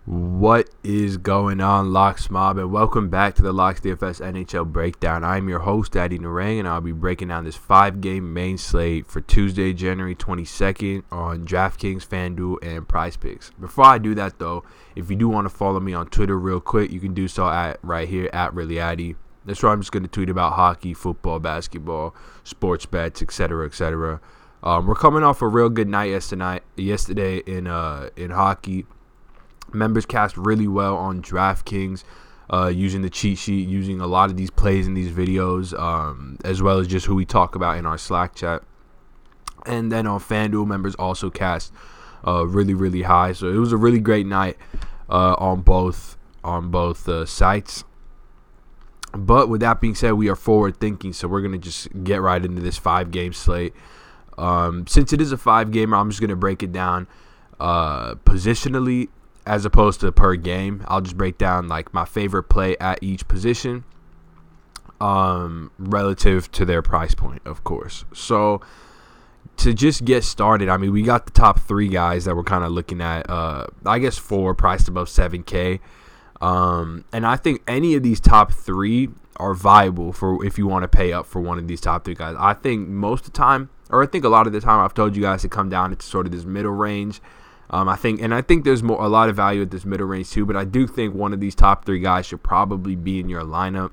What is going on, Locks Mob, and welcome back to the Locks DFS NHL Breakdown. I'm your host, Narang, and I'll be breaking down this 5-game main slate for Tuesday, January 22nd on DraftKings, FanDuel, and PrizePicks. Before I do that, though, if you do want to follow me on Twitter real quick, you can do so right here at ReallyAddy. That's where I'm just going to tweet about hockey, football, basketball, sports bets, etc., etc. We're coming off a real good night yesterday in hockey. Members cast really well on DraftKings using the cheat sheet, using a lot of these plays in these videos, as well as just who we talk about in our Slack chat. And then on FanDuel, members also cast really, really high. So it was a really great night on both sites. But with that being said, we are forward thinking, so we're going to just get right into this 5-game slate. Since it is a 5-gamer, I'm just going to break it down positionally as opposed to per game. I'll just break down like my favorite play at each position relative to their price point, of course. So to just get started, I mean, we got the top 3 guys that we're kind of looking at. I guess 4 priced above 7K. And I think any of these top 3 are viable for if you want to pay up for one of these top 3 guys. I think most of the time, or I think a lot of the time, I've told you guys to come down into sort of this middle range. I think there's a lot of value at this middle range too, but I do think one of these top 3 guys should probably be in your lineup.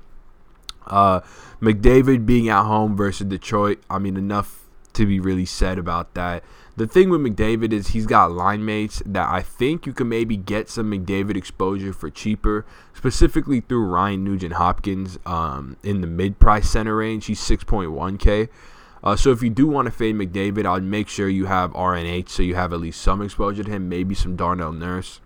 McDavid being at home versus Detroit, I mean, enough to be really said about that. The thing with McDavid is he's got line mates that I think you can maybe get some McDavid exposure for cheaper, specifically through Ryan Nugent-Hopkins in the mid-price center range. He's 6.1K. So if you do want to fade McDavid, I'd make sure you have RNH so you have at least some exposure to him, maybe some Darnell Nurse.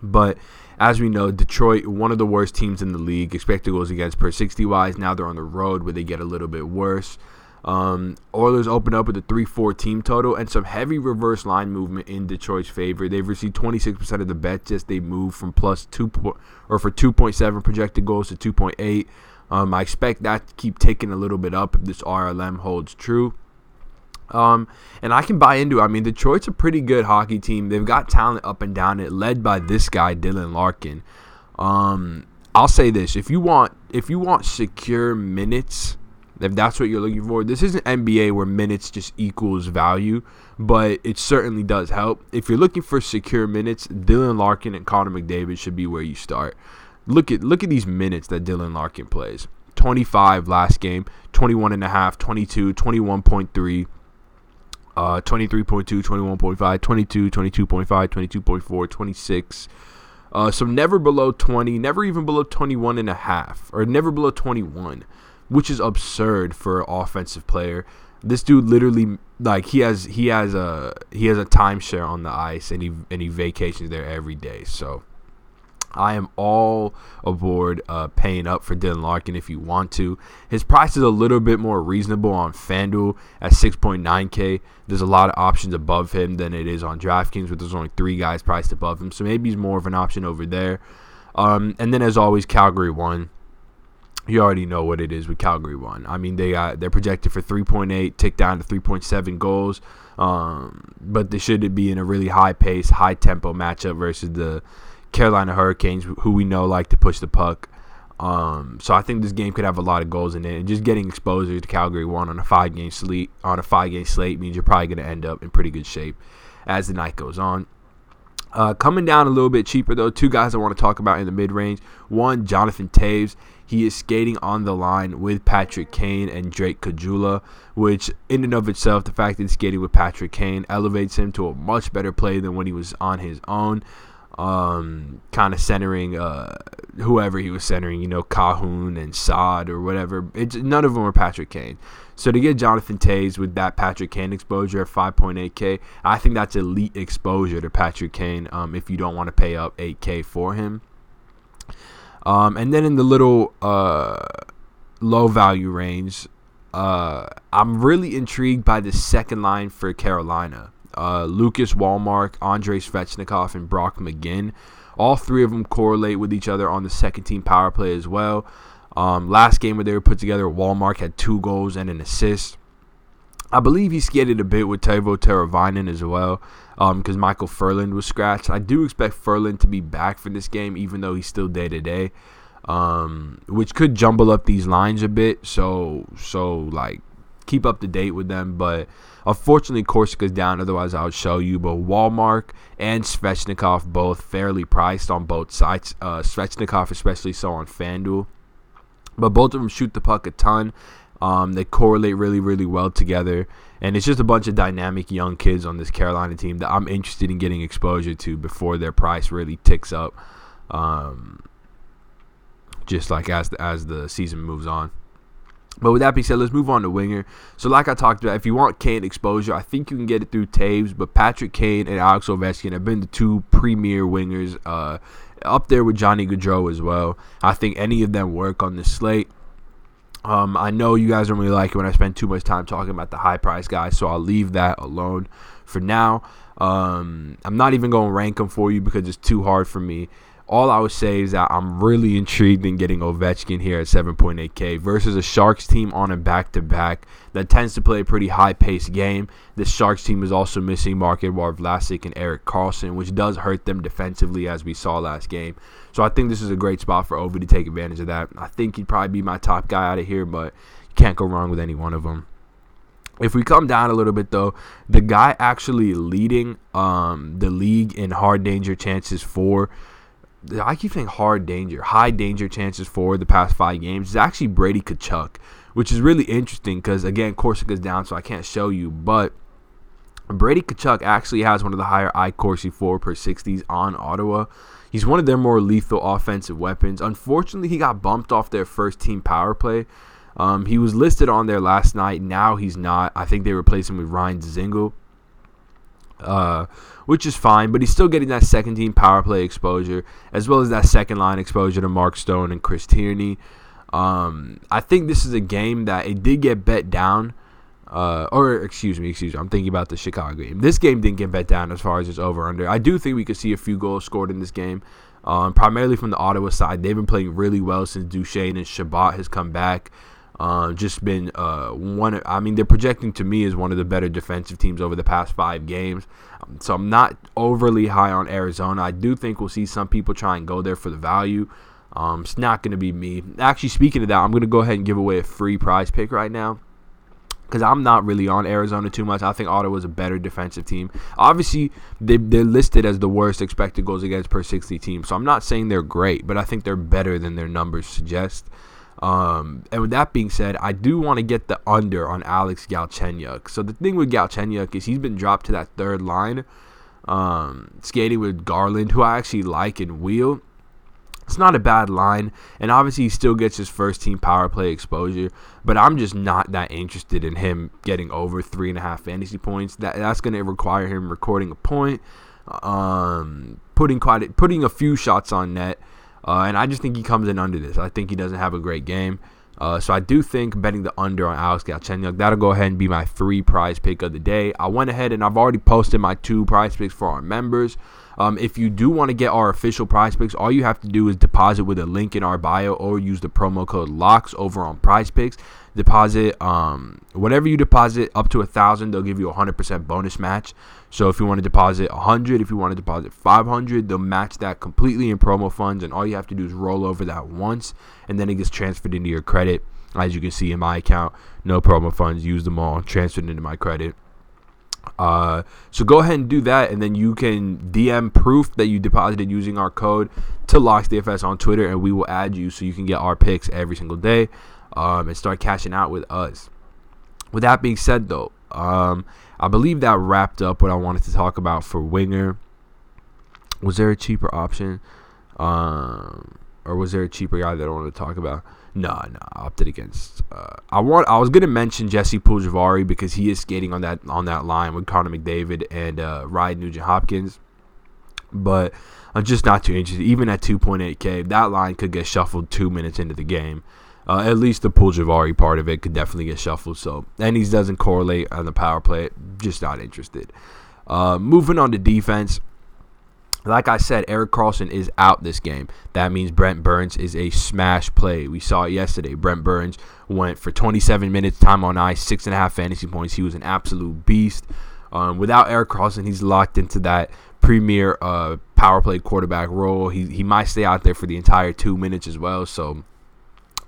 But as we know, Detroit, one of the worst teams in the league, expected goals against per 60-wise. Now they're on the road where they get a little bit worse. Oilers open up with a 3-4 team total and some heavy reverse line movement in Detroit's favor. They've received 26% of the bets as they move from for 2.7 projected goals to 2.8. I expect that to keep ticking a little bit up if this RLM holds true. And I can buy into it. I mean, Detroit's a pretty good hockey team. They've got talent up and down it, led by this guy, Dylan Larkin. I'll say this. If you want secure minutes, if that's what you're looking for, this isn't NBA where minutes just equals value, but it certainly does help. If you're looking for secure minutes, Dylan Larkin and Connor McDavid should be where you start. Look at these minutes that Dylan Larkin plays. 25 last game, 21.5, 22, 21.3, 23.2, 21.5, 22, 22.5, 22.4, 26. So never below 20, never even below 21.5, or never below 21, which is absurd for an offensive player. This dude literally, like, he has a timeshare on the ice, and he vacations there every day. So I am all aboard paying up for Dylan Larkin if you want to. His price is a little bit more reasonable on FanDuel at 6.9K. There's a lot of options above him than it is on DraftKings, but there's only 3 guys priced above him. So maybe he's more of an option over there. And then, as always, Calgary won. You already know what it is with Calgary won. I mean, they're projected for 3.8, tick down to 3.7 goals. But they should be in a really high-pace, high-tempo matchup versus the Carolina Hurricanes, who we know like to push the puck. So I think this game could have a lot of goals in it. And just getting exposure to Calgary 1 on a 5-game slate means you're probably going to end up in pretty good shape as the night goes on. Coming down a little bit cheaper, though, 2 guys I want to talk about in the mid-range. One, Jonathan Toews. He is skating on the line with Patrick Kane and Drake Caggiula, which in and of itself, the fact that he's skating with Patrick Kane elevates him to a much better play than when he was on his own. Kind of centering whoever he was centering, Cahoon and Saad or whatever. None of them are Patrick Kane. So to get Jonathan Toews with that Patrick Kane exposure at 5.8K, I think that's elite exposure to Patrick Kane if you don't want to pay up 8K for him. And then in the little low value range, I'm really intrigued by the second line for Carolina. Lucas Wallmark, Andrei Svechnikov, and Brock McGinn. All 3 of them correlate with each other on the second-team power play as well. Last game where they were put together, Wallmark had 2 goals and an assist. I believe he skated a bit with Teuvo Teravainen as well, because Michael Furland was scratched. I do expect Furland to be back for this game, even though he's still day-to-day, which could jumble up these lines a bit. So like, keep up to date with them. But unfortunately, Korsika's down. Otherwise, I would show you. But Walmark and Svechnikov both fairly priced on both sides. Svechnikov especially so on FanDuel. But both of them shoot the puck a ton. They correlate really, really well together. And it's just a bunch of dynamic young kids on this Carolina team that I'm interested in getting exposure to before their price really ticks up. Just like as the season moves on. But with that being said, let's move on to winger. So like I talked about, if you want Kane exposure, I think you can get it through Taves. But Patrick Kane and Alex Ovechkin have been the two premier wingers, up there with Johnny Gaudreau as well. I think any of them work on this slate. I know you guys don't really like it when I spend too much time talking about the high price guys, so I'll leave that alone for now. I'm not even going to rank them for you because it's too hard for me. All I would say is that I'm really intrigued in getting Ovechkin here at 7.8K versus a Sharks team on a back-to-back that tends to play a pretty high-paced game. The Sharks team is also missing Marc-Edouard Vlasic and Erik Karlsson, which does hurt them defensively as we saw last game. So I think this is a great spot for Ovi to take advantage of that. I think he'd probably be my top guy out of here, but you can't go wrong with any one of them. If we come down a little bit, though, the guy actually leading the league in hard danger chances for, I keep saying high danger chances for the past 5 games, is actually Brady Tkachuk, which is really interesting because, again, Korsika's down, so I can't show you. But Brady Tkachuk actually has one of the higher iCourse 4 per 60s on Ottawa. He's one of their more lethal offensive weapons. Unfortunately, he got bumped off their first team power play. He was listed on there last night. Now he's not. I think they replaced him with Ryan Dzingel, which is fine. But he's still getting that second team power play exposure, as well as that second line exposure to Mark Stone and Chris Tierney. I think this is a game that it did get bet down. Excuse me. I'm thinking about the Chicago game. This game didn't get bet down as far as its over-under. I do think we could see a few goals scored in this game, primarily from the Ottawa side. They've been playing really well since Duchesne and Shabbat has come back. Just been they're projecting to me as one of the better defensive teams over the past 5 games. So I'm not overly high on Arizona. I do think we'll see some people try and go there for the value. It's not going to be me. Actually, speaking of that, I'm going to go ahead and give away a free prize pick right now, because I'm not really on Arizona too much. I think Ottawa's a better defensive team. Obviously, they're listed as the worst expected goals against per 60 team, so I'm not saying they're great, but I think they're better than their numbers suggest. And with that being said, I do want to get the under on Alex Galchenyuk. So the thing with Galchenyuk is he's been dropped to that third line, skating with Garland, who I actually like and wheel. It's not a bad line, and obviously he still gets his first team power play exposure, but I'm just not that interested in him getting over 3.5 fantasy points. That's going to require him recording a point, putting a few shots on net, and I just think he comes in under this. I think he doesn't have a great game. So I do think betting the under on Alex Galchenyuk, that'll go ahead and be my free prize pick of the day. I went ahead and I've already posted my 2 prize picks for our members. If you do want to get our official prize picks, all you have to do is deposit with a link in our bio or use the promo code LOCKS over on prize picks. Deposit, whatever you deposit up to $1,000, they'll give you a 100% bonus match. So if you want to deposit $100, if you want to deposit $500, they'll match that completely in promo funds, and all you have to do is roll over that once, and then it gets transferred into your credit. As you can see in my account, no promo funds, use them all, transferred into my credit. So go ahead and do that, and then you can DM proof that you deposited using our code to Locks DFS on Twitter, and we will add you so you can get our picks every single day, and start cashing out with us. With that being said, though, I believe that wrapped up what I wanted to talk about for winger. Was there a cheaper option, or was there a cheaper guy that I wanted to talk about? No, I opted against. I was gonna mention Jesse Puljujarvi because he is skating on that line with Connor McDavid and Ryan Nugent-Hopkins, but I'm just not too interested. Even at 2.8K, that line could get shuffled 2 minutes into the game. At least the Puljujarvi part of it could definitely get shuffled. So, and he doesn't correlate on the power play. Just not interested. Moving on to defense. Like I said, Erik Karlsson is out this game. That means Brent Burns is a smash play. We saw it yesterday. Brent Burns went for 27 minutes, time on ice, 6.5 fantasy points. He was an absolute beast. Without Erik Karlsson, he's locked into that premier power play quarterback role. He might stay out there for the entire 2 minutes as well. So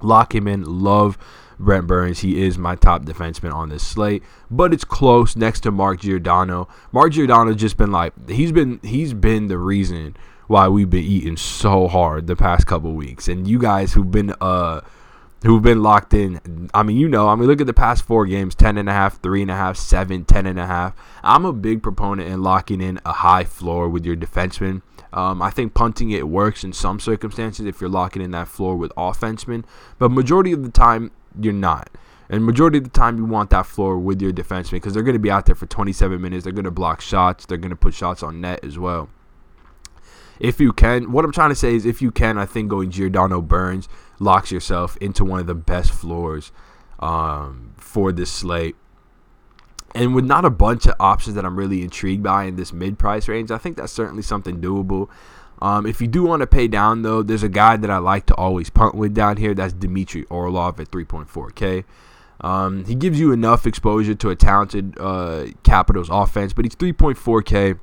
lock him in. Love Brent Burns. He is my top defenseman on this slate, but it's close next to Mark Giordano. Mark Giordano just been like, he's been the reason why we've been eating so hard the past couple weeks. And you guys who've been locked in, look at the past 4 games, 10.5, 3.5, 7, 10.5. I'm a big proponent in locking in a high floor with your defenseman. I think punting it works in some circumstances if you're locking in that floor with offensemen, but majority of the time you're not. And majority of the time you want that floor with your defenseman because they're going to be out there for 27 minutes. They're going to block shots. They're going to put shots on net as well. If you can, what I'm trying to say is if you can, I think going Giordano Burns locks yourself into one of the best floors for this slate. And with not a bunch of options that I'm really intrigued by in this mid-price range, I think that's certainly something doable. If you do want to pay down, though, there's a guy that I like to always punt with down here. That's Dmitry Orlov at 3.4K. He gives you enough exposure to a talented Capitals offense, but he's 3.4K.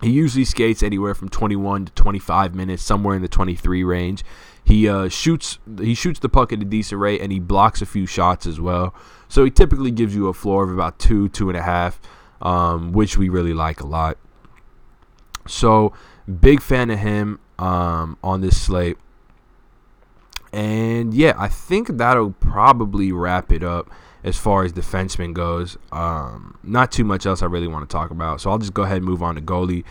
He usually skates anywhere from 21 to 25 minutes, somewhere in the 23 range. He shoots the puck at a decent rate, and he blocks a few shots as well. So he typically gives you a floor of about 2.5, which we really like a lot. So big fan of him on this slate. And yeah, I think that'll probably wrap it up as far as defenseman goes. Not too much else I really want to talk about. So I'll just go ahead and move on to goalie.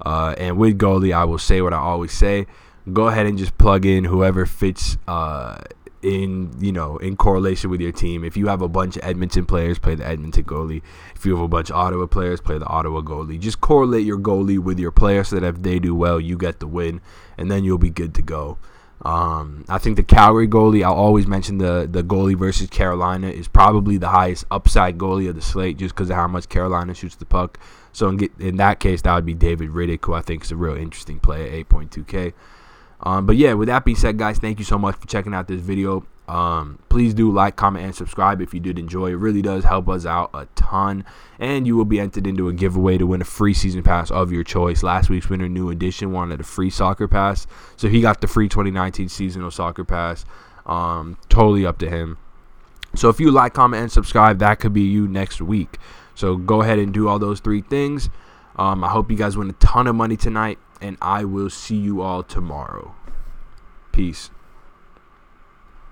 And with goalie, I will say what I always say. Go ahead and just plug in whoever fits in correlation with your team. If you have a bunch of Edmonton players, play the Edmonton goalie. If you have a bunch of Ottawa players, play the Ottawa goalie. Just correlate your goalie with your player so that if they do well, you get the win, and then you'll be good to go. I think the Calgary goalie, I'll always mention the goalie versus Carolina, is probably the highest upside goalie of the slate just because of how much Carolina shoots the puck. So in that case, that would be David Riddick, who I think is a real interesting play at 8.2K. But yeah, with that being said, guys, thank you so much for checking out this video. Please do like, comment, and subscribe if you did enjoy. It really does help us out a ton. And you will be entered into a giveaway to win a free season pass of your choice. Last week's winner, New Edition, wanted a free soccer pass. So he got the free 2019 seasonal soccer pass. Totally up to him. So if you like, comment, and subscribe, that could be you next week. So go ahead and do all those 3 things. I hope you guys win a ton of money tonight. And I will see you all tomorrow. Peace.